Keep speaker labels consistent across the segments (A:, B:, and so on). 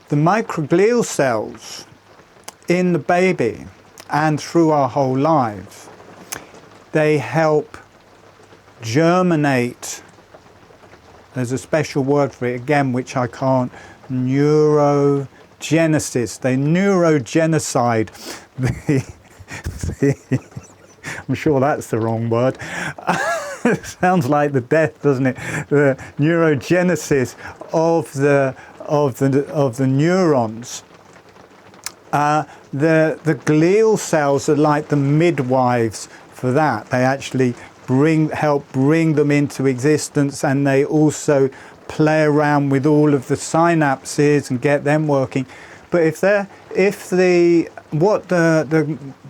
A: the microglial cells in the baby and through our whole lives, they help germinate. There's a special word for it again, which I can't. Neurogenesis. They neurogenocide I'm sure that's the wrong word. It sounds like the death, doesn't it? The neurogenesis of the neurons. The glial cells are like the midwives for that. They actually help bring them into existence, and they also play around with all of the synapses and get them working. But the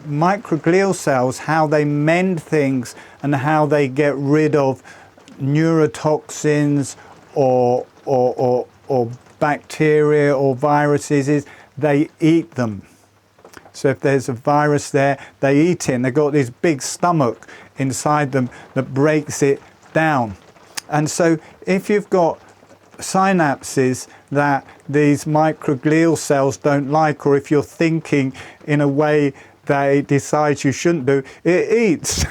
A: microglial cells, how they mend things and how they get rid of neurotoxins or bacteria or viruses, is they eat them. So if there's a virus there, they eat it, and they've got this big stomach inside them that breaks it down. And so if you've got synapses that these microglial cells don't like, or if you're thinking in a way that it decides you shouldn't do, it eats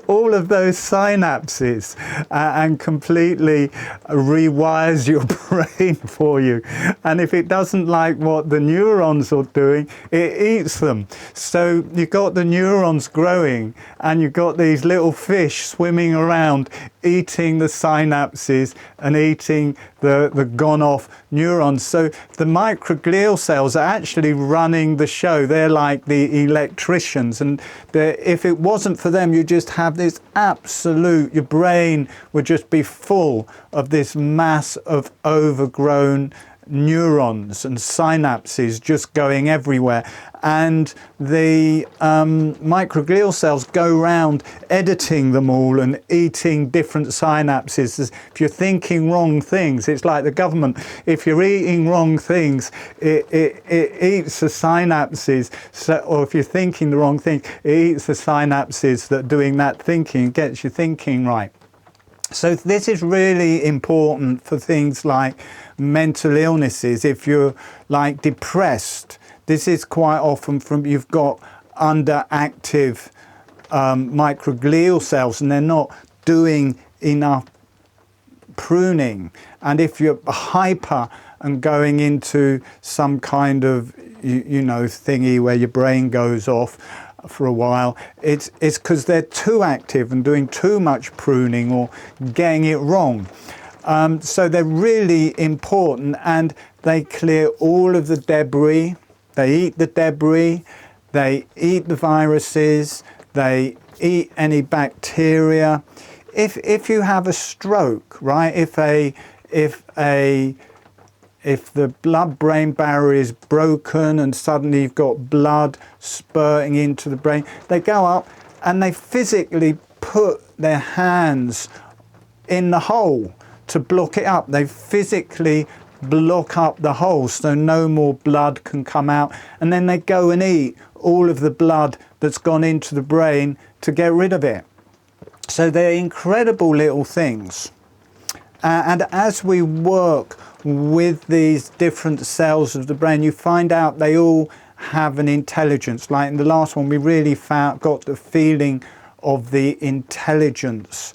A: all of those synapses and completely rewires your brain for you. And if it doesn't like what the neurons are doing, it eats them. So you've got the neurons growing, and you've got these little fish swimming around eating the synapses and eating the gone off neurons. So the microglial cells are actually running the show. They're like the electricians, and if it wasn't for them, you just have this absolute, your brain would just be full of this mass of overgrown neurons and synapses just going everywhere. And the microglial cells go around editing them all and eating different synapses. If you're thinking wrong things, it's like the government. If you're eating wrong things, it eats the synapses. So, or if you're thinking the wrong thing, it eats the synapses that are doing that thinking, gets your thinking right. So this is really important for things like mental illnesses. If you're like depressed, this is quite often from you've got underactive microglial cells, and they're not doing enough pruning. And if you're hyper and going into some kind of thingy where your brain goes off for a while, it's because they're too active and doing too much pruning or getting it wrong. So they're really important, and they clear all of the debris. They eat the debris, they eat the viruses, they eat any bacteria. If you have a stroke, right? If the blood-brain barrier is broken and suddenly you've got blood spurting into the brain, they go up and they physically put their hands in the hole to block it up. They physically block up the hole so no more blood can come out, and then they go and eat all of the blood that's gone into the brain to get rid of it. So they're incredible little things. And as we work with these different cells of the brain, you find out they all have an intelligence. Like in the last one, we really got the feeling of the intelligence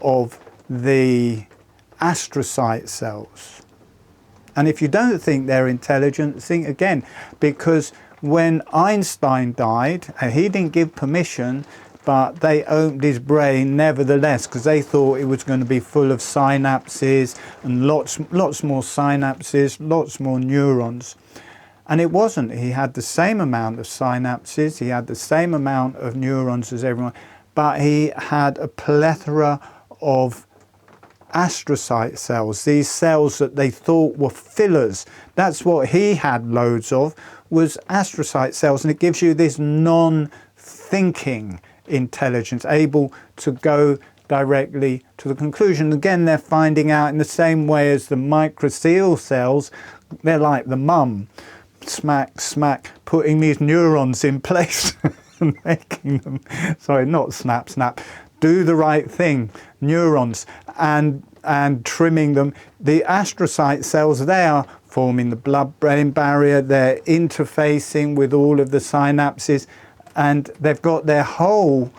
A: of the astrocyte cells. And if you don't think they're intelligent, think again, because when Einstein died, he didn't give permission, but they opened his brain nevertheless, because they thought it was going to be full of synapses and lots more synapses, lots more neurons. And it wasn't. He had the same amount of synapses, he had the same amount of neurons as everyone, but he had a plethora of astrocyte cells, these cells that they thought were fillers. That's what he had loads of, was astrocyte cells, and it gives you this non-thinking intelligence, able to go directly to the conclusion. Again, they're finding out in the same way as the microglial cells, they're like the mum, smack, smack, putting these neurons in place and making them, sorry, not snap, snap, do the right thing, neurons, and trimming them. The astrocyte cells, they are forming the blood-brain barrier. They're interfacing with all of the synapses, and they've got their whole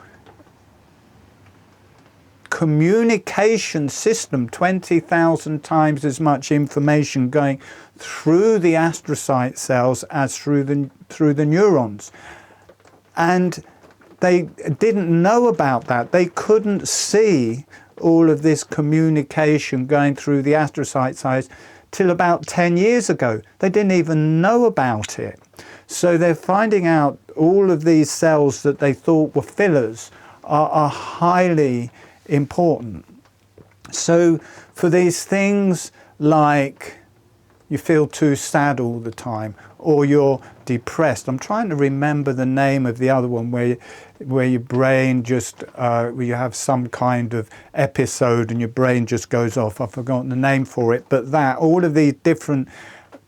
A: communication system, 20,000 times as much information going through the astrocyte cells as through the neurons. And they didn't know about that. They couldn't see all of this communication going through the astrocyte cells till about 10 years ago. They didn't even know about it. So they're finding out all of these cells that they thought were fillers are highly important. So for these things like you feel too sad all the time, or you're depressed. I'm trying to remember the name of the other one where your brain just, where you have some kind of episode and your brain just goes off. I've forgotten the name for it, but that, all of these different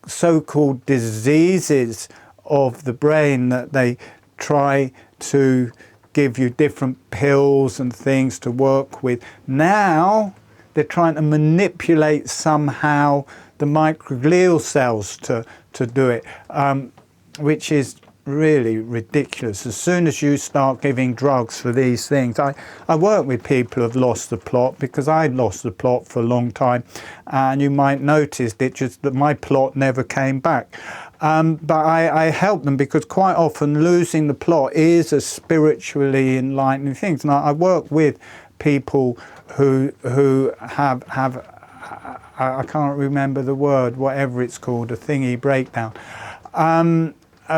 A: so-called diseases of the brain that they try to give you different pills and things to work with. Now they're trying to manipulate somehow the microglial cells to do it, which is really ridiculous. As soon as you start giving drugs for these things, I work with people who have lost the plot, because I'd lost the plot for a long time, and you might notice it just that my plot never came back. But I help them, because quite often losing the plot is a spiritually enlightening thing. And I work with people who have I can't remember the word, whatever it's called, a thingy breakdown.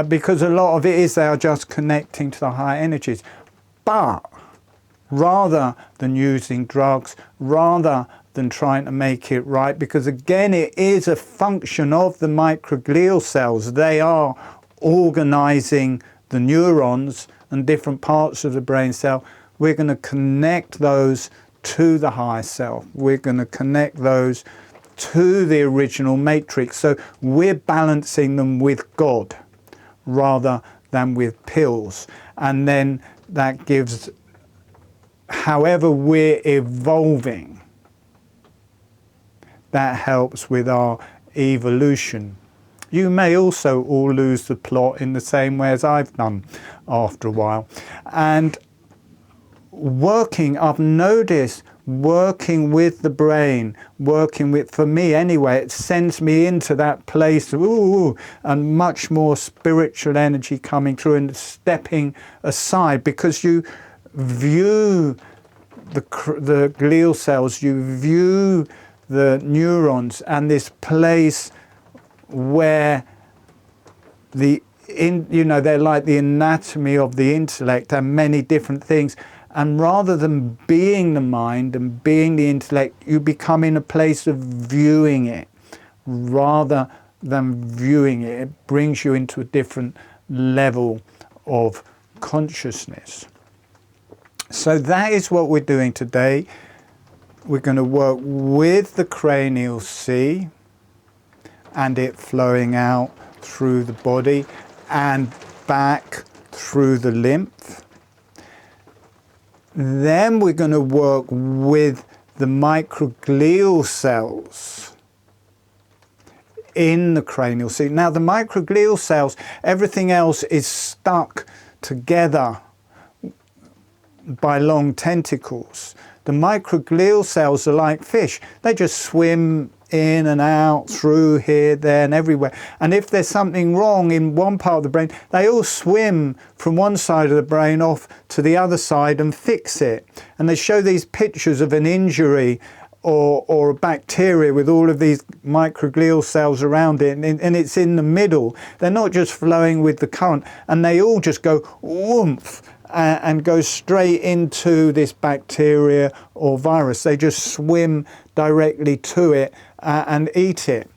A: Because a lot of it is they are just connecting to the higher energies. But rather than using drugs, rather than trying to make it right, because again it is a function of the microglial cells. They are organizing the neurons and different parts of the brain cell. We're going to connect those to the higher self. We're going to connect those to the original matrix. So we're balancing them with God rather than with pills. And then that gives, however we're evolving, that helps with our evolution. You may also all lose the plot in the same way as I've done after a while. And I've noticed working with the brain, for me anyway, it sends me into that place of and much more spiritual energy coming through and stepping aside, because you view the glial cells, you view the neurons and this place where they're like the anatomy of the intellect and many different things. And rather than being the mind and being the intellect, you become in a place of viewing it. Rather than viewing it, it brings you into a different level of consciousness. So that is what we're doing today. We're going to work with the cranial C and it flowing out through the body and back through the lymph. Then we're going to work with the microglial cells in the cranial C. Now the microglial cells, everything else is stuck together by long tentacles. The microglial cells are like fish. They just swim in and out, through here, there and everywhere. And if there's something wrong in one part of the brain, they all swim from one side of the brain off to the other side and fix it. And they show these pictures of an injury or a bacteria with all of these microglial cells around it, and it's in the middle. They're not just flowing with the current, and they all just go whoomph and go straight into this bacteria or virus. They just swim directly to it and eat it.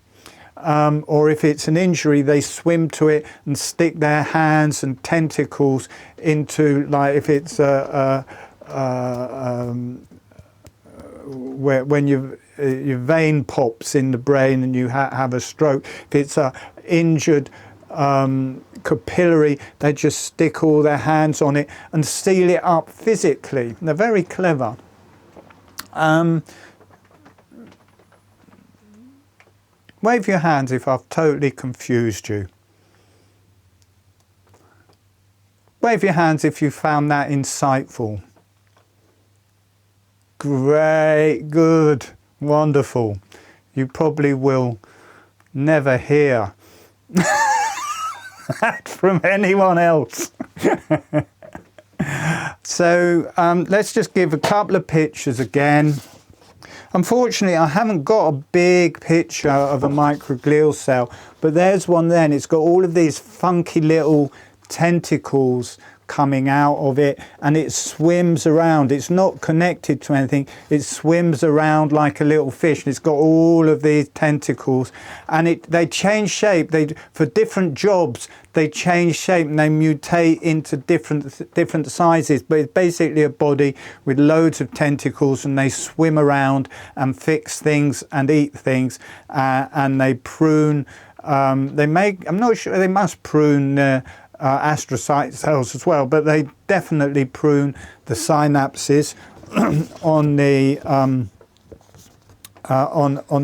A: Or if it's an injury, they swim to it and stick their hands and tentacles into, like if it's when your vein pops in the brain and you have a stroke, if it's a injured capillary, they just stick all their hands on it and seal it up physically. They're very clever. Wave your hands if I've totally confused you. Wave your hands if you found that insightful. Great, good, wonderful. You probably will never hear that from anyone else. So let's just give a couple of pictures again. Unfortunately, I haven't got a big picture of a microglial cell, but there's one there, and it's got all of these funky little tentacles coming out of it, and it swims around. It's not connected to anything. It swims around like a little fish, and it's got all of these tentacles, and they change shape. For different jobs, they change shape and they mutate into different sizes, but it's basically a body with loads of tentacles, and they swim around and fix things and eat things, and they prune. I'm not sure, they must prune astrocyte cells as well, but they definitely prune the synapses on the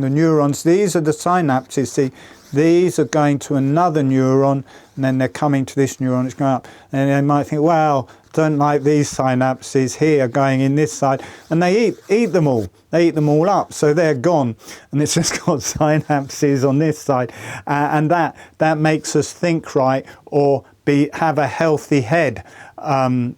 A: neurons. These are the synapses. See, these are going to another neuron, and then they're coming to this neuron. It's going up, and they might think, "Well, don't like these synapses here going in this side," and they eat them all. They eat them all up, so they're gone, and it's just got synapses on this side, and that makes us think right or have a healthy head, and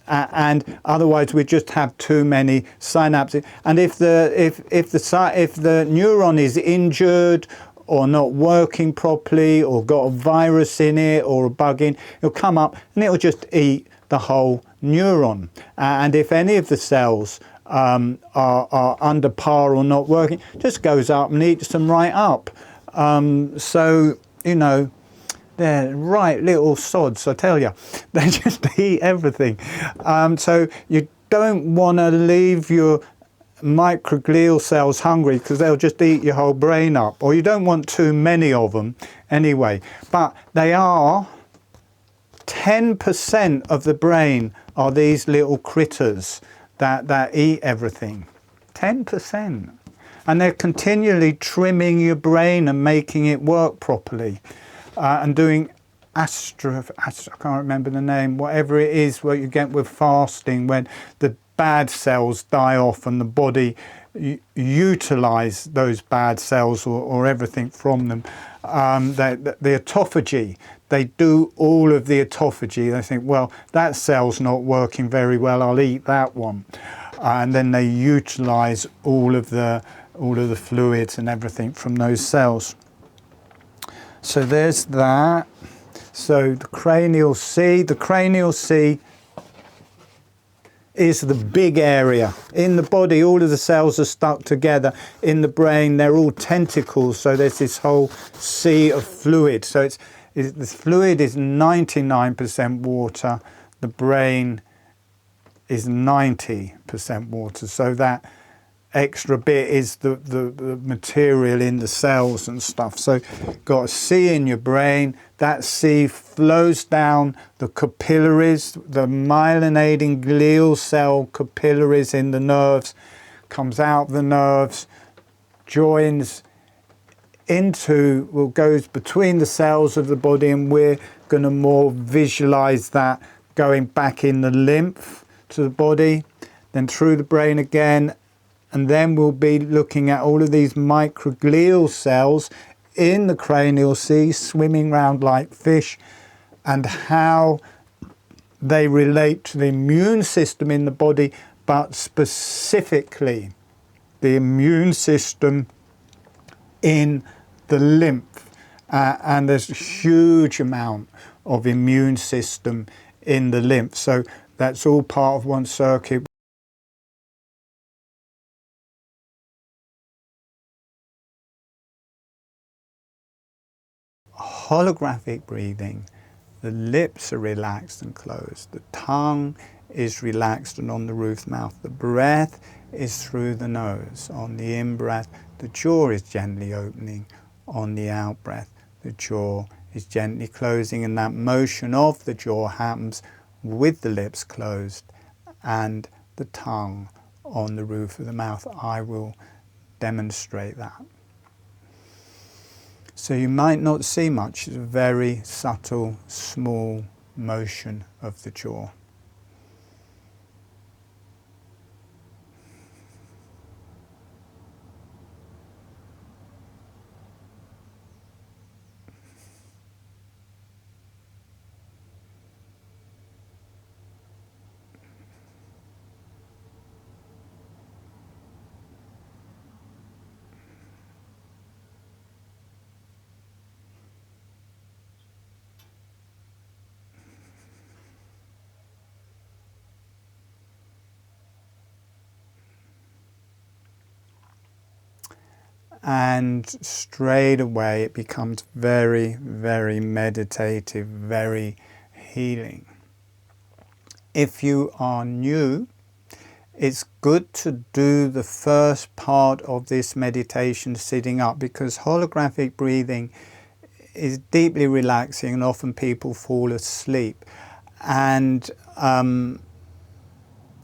A: otherwise we just have too many synapses. And if the neuron is injured or not working properly, or got a virus in it or a bug in, it'll come up and it'll just eat the whole neuron. And if any of the cells are under par or not working, just goes up and eats them right up. So, you know, they're right little sods, I tell you. They just eat everything. So you don't want to leave your microglial cells hungry, because they'll just eat your whole brain up, or you don't want too many of them anyway. But they are 10% of the brain are these little critters that eat everything. 10%. And they're continually trimming your brain and making it work properly, and doing I can't remember the name, whatever it is what you get with fasting, when the bad cells die off and the body utilize those bad cells or everything from them. The autophagy, they do all of the autophagy. They think, well, that cell's not working very well, I'll eat that one. And then they utilize all of the fluids and everything from those cells. So there's that. So the cranial C is the big area. In the body, all of the cells are stuck together. In the brain, they're all tentacles, so there's this whole sea of fluid. So the fluid is 99% water, the brain is 90% water. So that extra bit is the material in the cells and stuff. So got a C in your brain. That C flows down the capillaries, the myelinating glial cell capillaries in the nerves, comes out of the nerves, joins into, well, goes between the cells of the body, and we're going to more visualize that going back in the lymph to the body, then through the brain again. And then we'll be looking at all of these microglial cells in the cranial sea, swimming around like fish, and how they relate to the immune system in the body, but specifically the immune system in the lymph. And there's a huge amount of immune system in the lymph. So that's all part of one circuit. Holographic breathing, the lips are relaxed and closed, the tongue is relaxed and on the roof mouth, the breath is through the nose. On the in-breath, the jaw is gently opening. On the out-breath, the jaw is gently closing, and that motion of the jaw happens with the lips closed and the tongue on the roof of the mouth. I will demonstrate that. So you might not see much. It's a very subtle, small motion of the jaw. And straight away it becomes very, very meditative, very healing. If you are new, it's good to do the first part of this meditation sitting up, because holographic breathing is deeply relaxing and often people fall asleep. And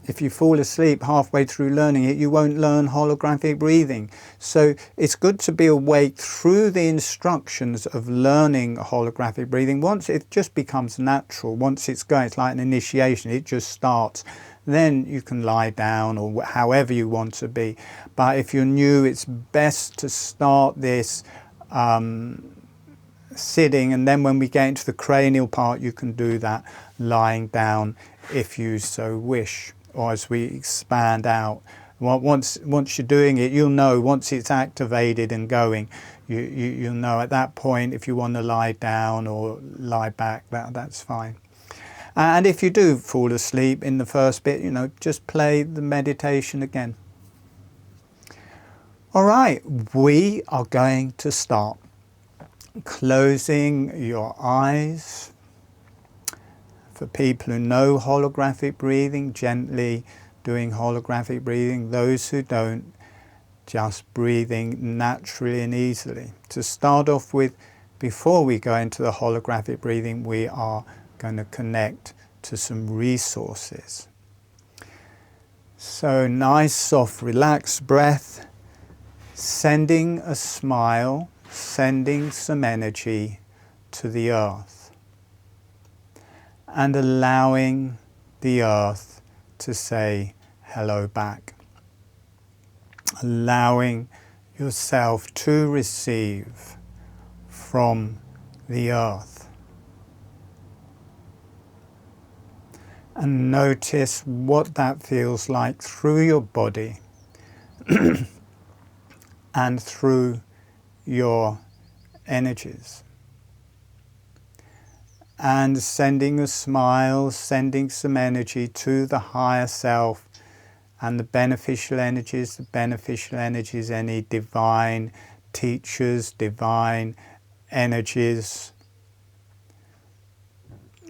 A: if you fall asleep halfway through learning it, you won't learn holographic breathing. So it's good to be awake through the instructions of learning holographic breathing. Once it just becomes natural, once it's going, it's like an initiation, it just starts. Then you can lie down or however you want to be. But if you're new, it's best to start this sitting, and then when we get into the cranial part, you can do that lying down if you so wish. Or as we expand out, once you're doing it, you'll know, once it's activated and going, you'll know at that point if you want to lie down or lie back, that's fine. And if you do fall asleep in the first bit, just play the meditation again. All right, we are going to start. Closing your eyes. For people who know holographic breathing, gently doing holographic breathing. Those who don't, just breathing naturally and easily. To start off with, before we go into the holographic breathing, we are going to connect to some resources. So nice, soft, relaxed breath, sending a smile, sending some energy to the earth. And allowing the earth to say hello back. Allowing yourself to receive from the earth. And notice what that feels like through your body and through your energies. And sending a smile, sending some energy to the higher self and the beneficial energies, any divine teachers, divine energies,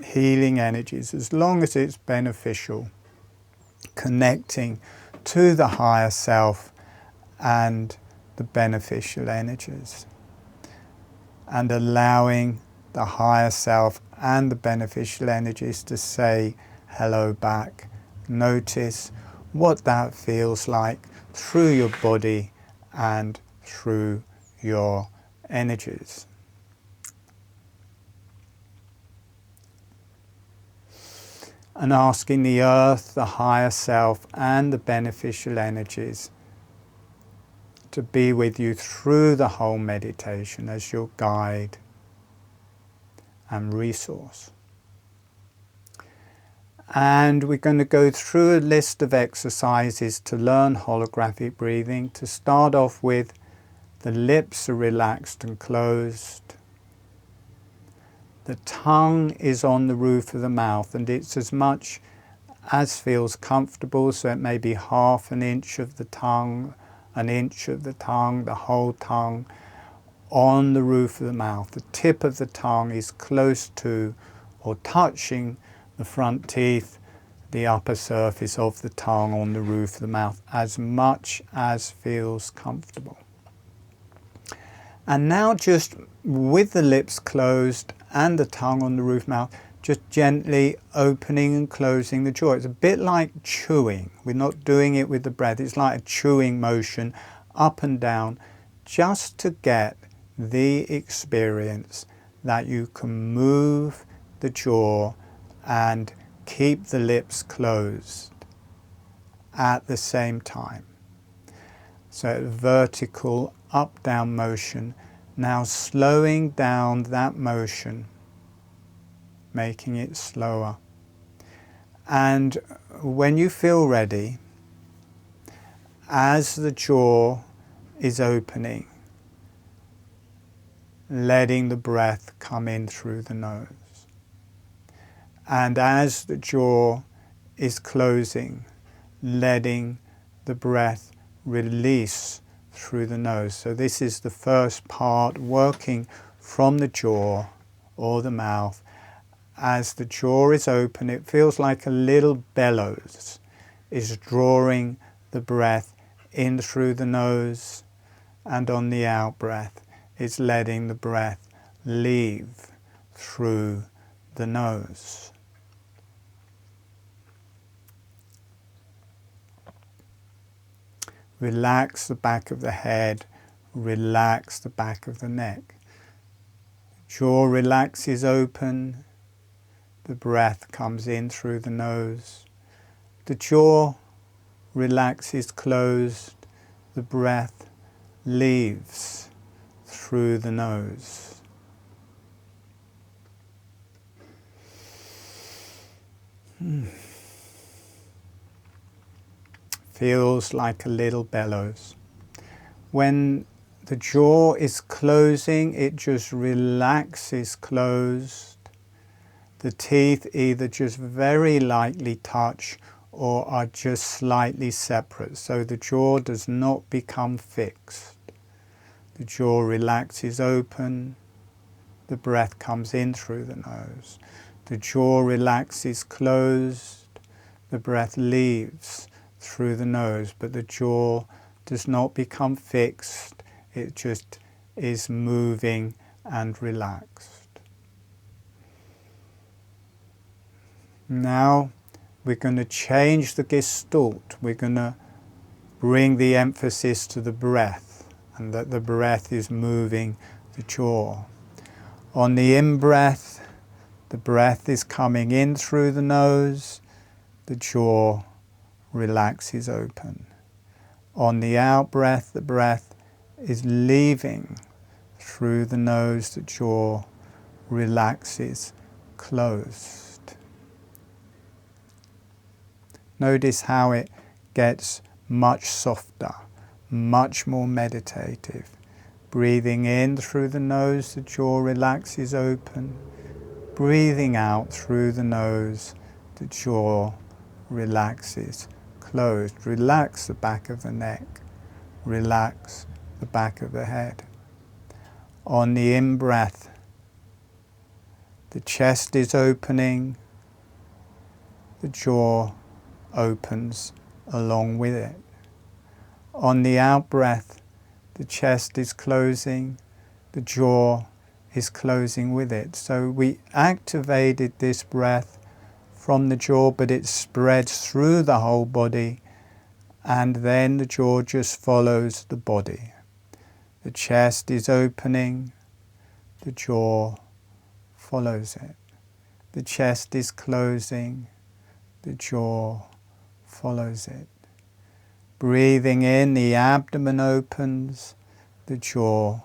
A: healing energies, as long as it's beneficial, connecting to the higher self and the beneficial energies, and allowing the higher self and the beneficial energies to say hello back. Notice what that feels like through your body and through your energies. And asking the earth, the higher self and the beneficial energies to be with you through the whole meditation as your guide and resource. And we're going to go through a list of exercises to learn holographic breathing. To start off with, the lips are relaxed and closed. The tongue is on the roof of the mouth, and it's as much as feels comfortable, so it may be half an inch of the tongue, an inch of the tongue, the whole tongue on the roof of the mouth. The tip of the tongue is close to or touching the front teeth, the upper surface of the tongue on the roof of the mouth, as much as feels comfortable. And now just with the lips closed and the tongue on the roof of the mouth, just gently opening and closing the jaw. It's a bit like chewing. We're not doing it with the breath. It's like a chewing motion up and down, just to get the experience that you can move the jaw and keep the lips closed at the same time. So vertical up-down motion, now slowing down that motion, making it slower. And when you feel ready, as the jaw is opening, letting the breath come in through the nose. And as the jaw is closing, letting the breath release through the nose. So this is the first part, working from the jaw or the mouth. As the jaw is open, it feels like a little bellows is drawing the breath in through the nose, and on the out breath, it's letting the breath leave through the nose. Relax the back of the head, relax the back of the neck. Jaw relaxes open, the breath comes in through the nose. The jaw relaxes closed, the breath leaves through the nose. Feels like a little bellows. When the jaw is closing, it just relaxes closed. The teeth either just very lightly touch or are just slightly separate, so the jaw does not become fixed. The jaw relaxes open, the breath comes in through the nose. The jaw relaxes closed, the breath leaves through the nose, but the jaw does not become fixed, it just is moving and relaxed. Now we're going to change the gestalt. We're going to bring the emphasis to the breath, and that the breath is moving the jaw. On the in-breath, the breath is coming in through the nose, the jaw relaxes open. On the out-breath, the breath is leaving through the nose, the jaw relaxes closed. Notice how it gets much softer, much more meditative. Breathing in through the nose, the jaw relaxes open. Breathing out through the nose, the jaw relaxes closed. Relax the back of the neck. Relax the back of the head. On the in-breath, the chest is opening, the jaw opens along with it. On the out-breath, the chest is closing, the jaw is closing with it. So we activated this breath from the jaw, but it spreads through the whole body, and then the jaw just follows the body. The chest is opening, the jaw follows it. The chest is closing, the jaw follows it. Breathing in, the abdomen opens, the jaw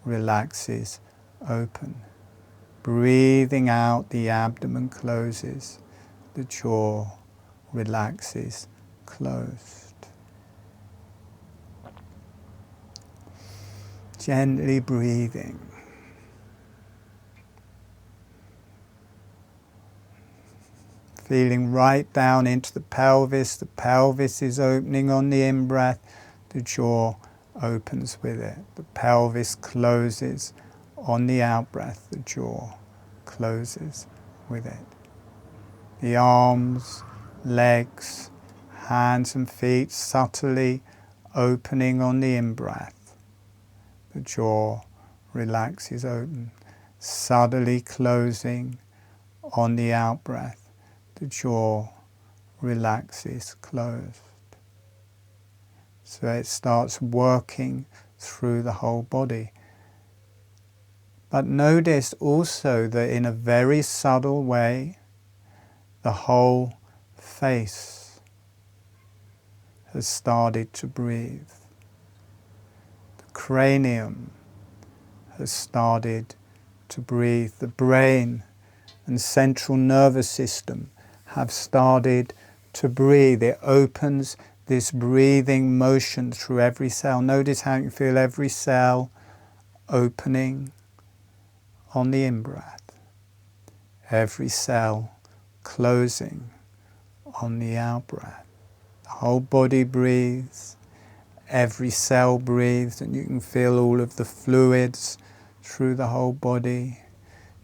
A: relaxes open. Breathing out, the abdomen closes, the jaw relaxes closed. Gently breathing. Feeling right down into the pelvis is opening on the in-breath, the jaw opens with it. The pelvis closes on the out-breath, the jaw closes with it. The arms, legs, hands and feet subtly opening on the in-breath. The jaw relaxes open, subtly closing on the out-breath. The jaw relaxes closed. So it starts working through the whole body. But notice also that in a very subtle way, the whole face has started to breathe. The cranium has started to breathe. The brain and central nervous system have started to breathe. It opens this breathing motion through every cell. Notice how you feel every cell opening on the in-breath, every cell closing on the out-breath. The whole body breathes, every cell breathes, and you can feel all of the fluids through the whole body.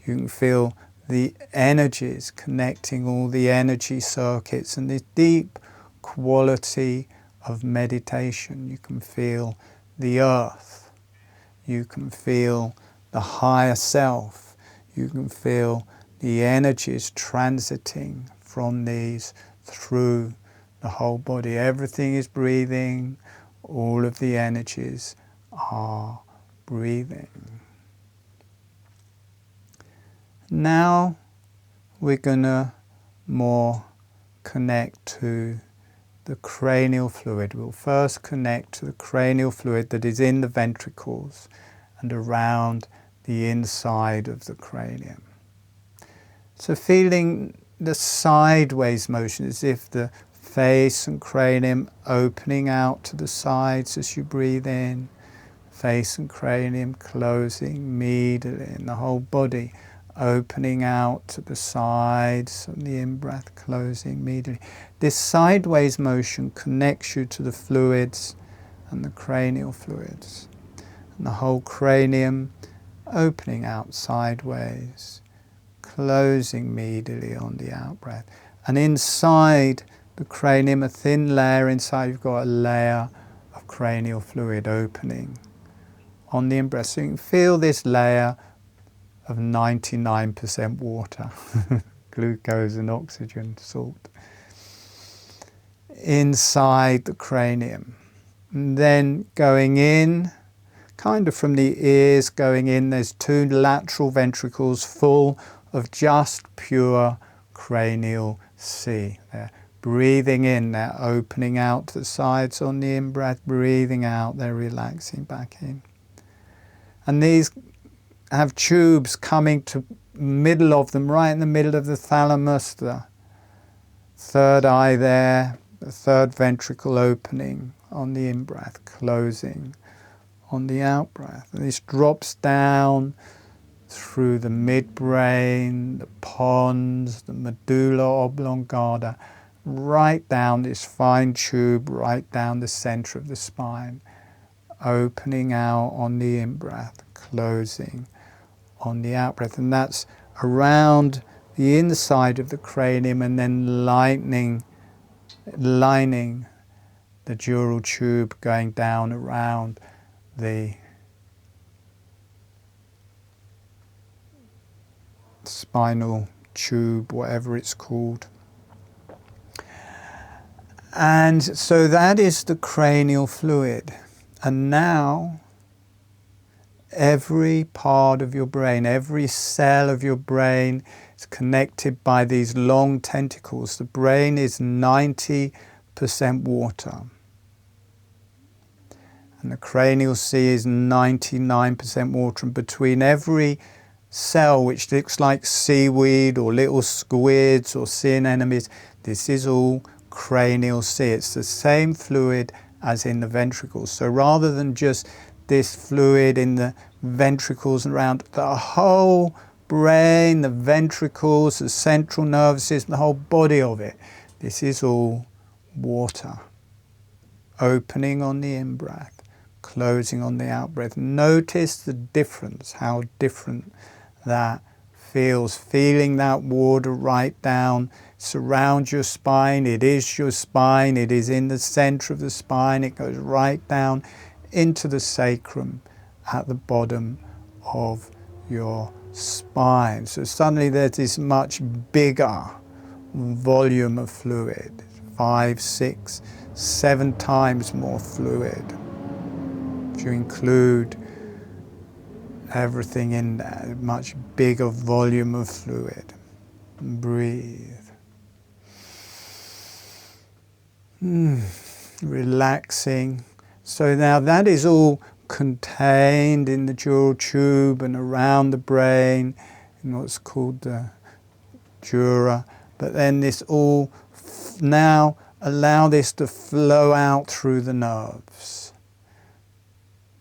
A: You can feel the energies connecting all the energy circuits and this deep quality of meditation. You can feel the earth. You can feel the higher self. You can feel the energies transiting from these through the whole body. Everything is breathing. All of the energies are breathing. Now we're going to more connect to the cranial fluid. We'll first connect to the cranial fluid that is in the ventricles and around the inside of the cranium. So feeling the sideways motion as if the face and cranium opening out to the sides as you breathe in, face and cranium closing medially, and the whole body opening out to the sides and the in-breath closing medially. This sideways motion connects you to the fluids and the cranial fluids. And the whole cranium opening out sideways, closing medially on the out-breath. And inside the cranium, a thin layer inside, you've got a layer of cranial fluid opening on the in-breath. So you can feel this layer of 99% water, glucose and oxygen, salt, inside the cranium. And then going in, kind of from the ears going in, there's two lateral ventricles full of just pure cranial C. They're breathing in, they're opening out to the sides on the in-breath, breathing out, they're relaxing back in. And these have tubes coming to middle of them, right in the middle of the thalamus, the third eye there, the third ventricle opening on the in-breath, closing on the out-breath. And this drops down through the midbrain, the pons, the medulla oblongata, right down this fine tube, right down the center of the spine, opening out on the in-breath, closing on the out-breath. And that's around the inside of the cranium and then lining the dural tube going down around the spinal tube, whatever it's called. And so that is the cranial fluid. And now every part of your brain, every cell of your brain is connected by these long tentacles. The brain is 90% water. And the cranial sea is 99% water. And between every cell, which looks like seaweed or little squids or sea anemones, this is all cranial sea. It's the same fluid as in the ventricles. So rather than just this fluid in the ventricles and around, the whole brain, the ventricles, the central nervous system, the whole body of it, this is all water. Opening on the in-breath, closing on the out-breath. Notice the difference, how different that feels. Feeling that water right down, surround your spine. It is your spine. It is in the center of the spine. It goes right down into the sacrum at the bottom of your spine. So suddenly there's this much bigger volume of fluid, 5, 6, 7 times more fluid. If you include everything in there, much bigger volume of fluid. Breathe. Relaxing. So now that is all contained in the dural tube and around the brain in what's called the dura. But then this all now allow this to flow out through the nerves.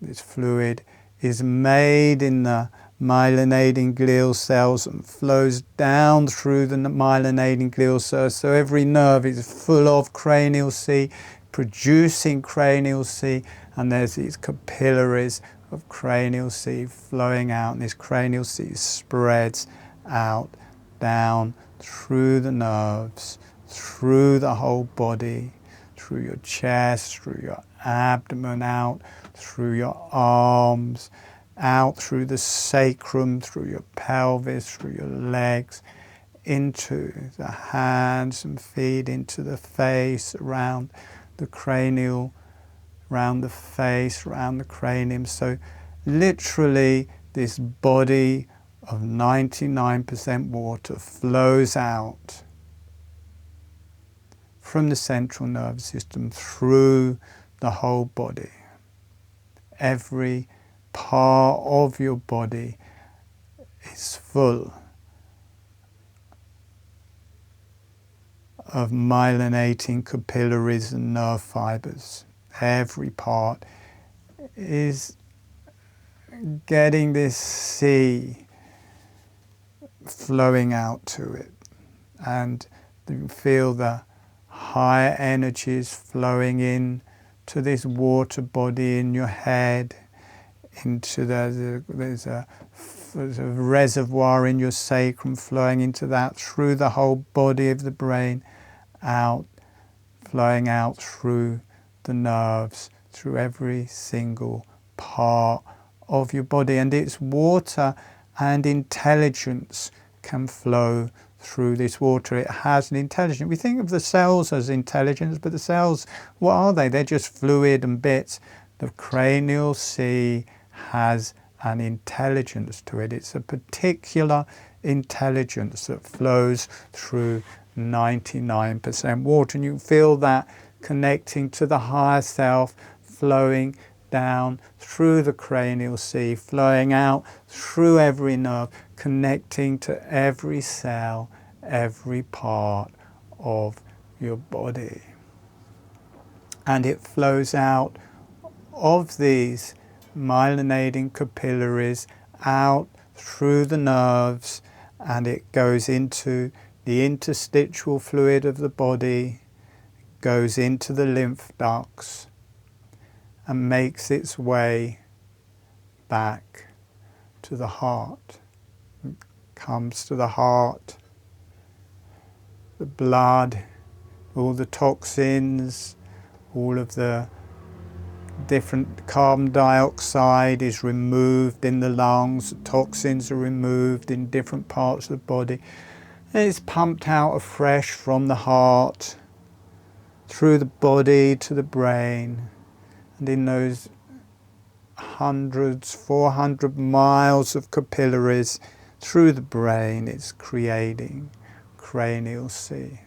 A: This fluid is made in the myelinating glial cells and flows down through the myelinating glial cells. So every nerve is full of cranial C, producing cranial C, and there's these capillaries of cranial C flowing out, and this cranial C spreads out, down, through the nerves, through the whole body, through your chest, through your abdomen, out through your arms, out through the sacrum, through your pelvis, through your legs, into the hands and feet, into the face, around the cranial, around the face, around the cranium. So literally this body of 99% water flows out from the central nervous system through the whole body. Every part of your body is full of myelinating capillaries and nerve fibers. Every part is getting this C flowing out to it, and you feel the higher energies flowing in to this water body in your head, into there's a reservoir in your sacrum flowing into that, through the whole body of the brain, out, flowing out through the nerves, through every single part of your body. And it's water, and intelligence can flow through this water. It has an intelligence. We think of the cells as intelligence, but the cells, what are they? They're just fluid and bits. The cranial C has an intelligence to it. It's a particular intelligence that flows through 99% water, and you feel that connecting to the higher self, flowing down through the cranial C, flowing out through every nerve, connecting to every cell, every part of your body. And it flows out of these myelinating capillaries, out through the nerves, and it goes into the interstitial fluid of the body, goes into the lymph ducts, and makes its way back to the heart. It comes to the heart, the blood, all the toxins, all of the different carbon dioxide is removed in the lungs, the toxins are removed in different parts of the body, and it's pumped out afresh from the heart, through the body to the brain, and in those 400 miles of capillaries through the brain, it's creating cranial C.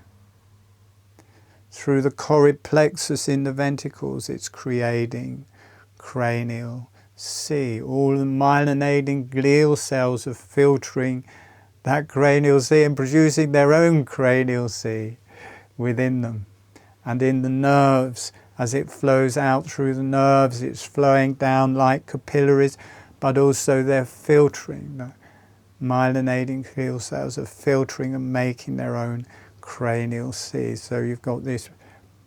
A: Through the choroid plexus in the ventricles, it's creating cranial C. All the myelinating glial cells are filtering that cranial C and producing their own cranial C within them. And in the nerves, as it flows out through the nerves, it's flowing down like capillaries, but also they're filtering. The myelinating glial cells are filtering and making their own cranial C. So you've got this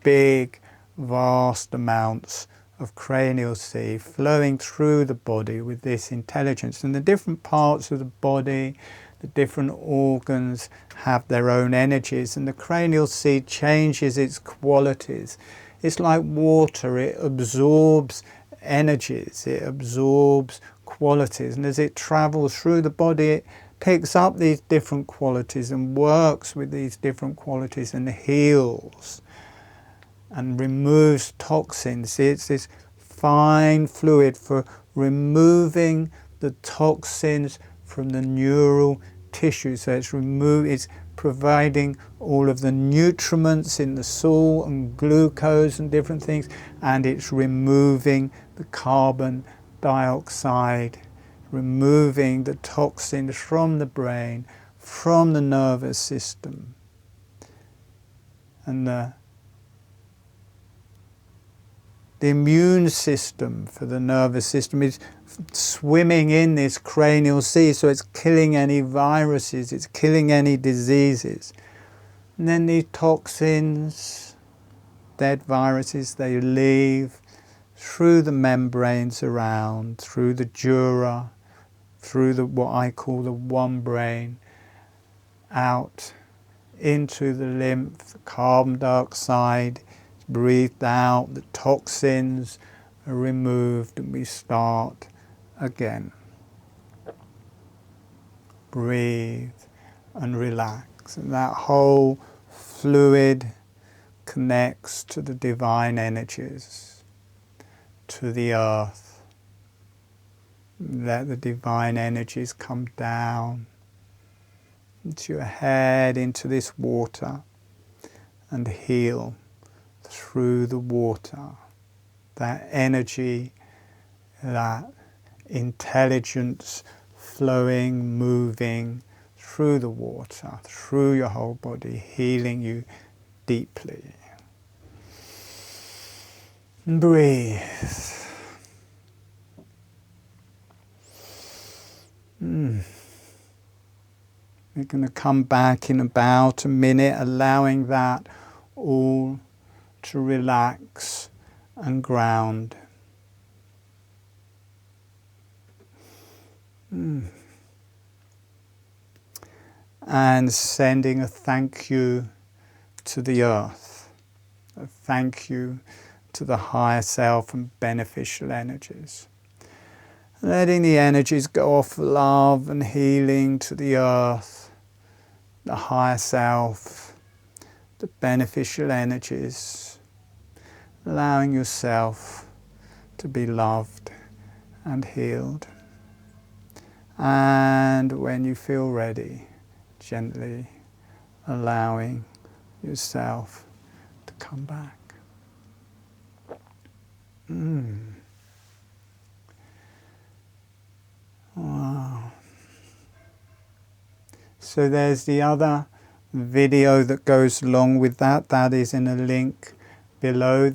A: big, vast amounts of cranial C flowing through the body with this intelligence. And the different parts of the body, the different organs have their own energies, and the cranial C changes its qualities. It's like water, it absorbs energies, it absorbs qualities, and as it travels through the body, it picks up these different qualities and works with these different qualities and heals and removes toxins. It's this fine fluid for removing the toxins from the neural tissue. So it's providing all of the nutriments in the salt and glucose and different things, and it's removing the carbon dioxide, removing the toxins from the brain, from the nervous system. And the immune system for the nervous system is swimming in this cranial sea, so it's killing any viruses, it's killing any diseases. And then these toxins, dead viruses, they leave through the membranes around, through the dura, through what I call the one brain, out into the lymph. The carbon dioxide is breathed out, the toxins are removed, and we start again. Breathe and relax, and that whole fluid connects to the divine energies, to the earth. Let the divine energies come down into your head, into this water, and heal through the water. That energy, that intelligence flowing, moving through the water, through your whole body, healing you deeply. And breathe. We're going to come back in about a minute, allowing that all to relax and ground. And sending a thank you to the earth, a thank you to the higher self and beneficial energies. Letting the energies go off love and healing to the earth, the higher self, the beneficial energies, allowing yourself to be loved and healed. And when you feel ready, gently allowing yourself to come back. Wow. So there's the other video that goes along with that. That is in a link below.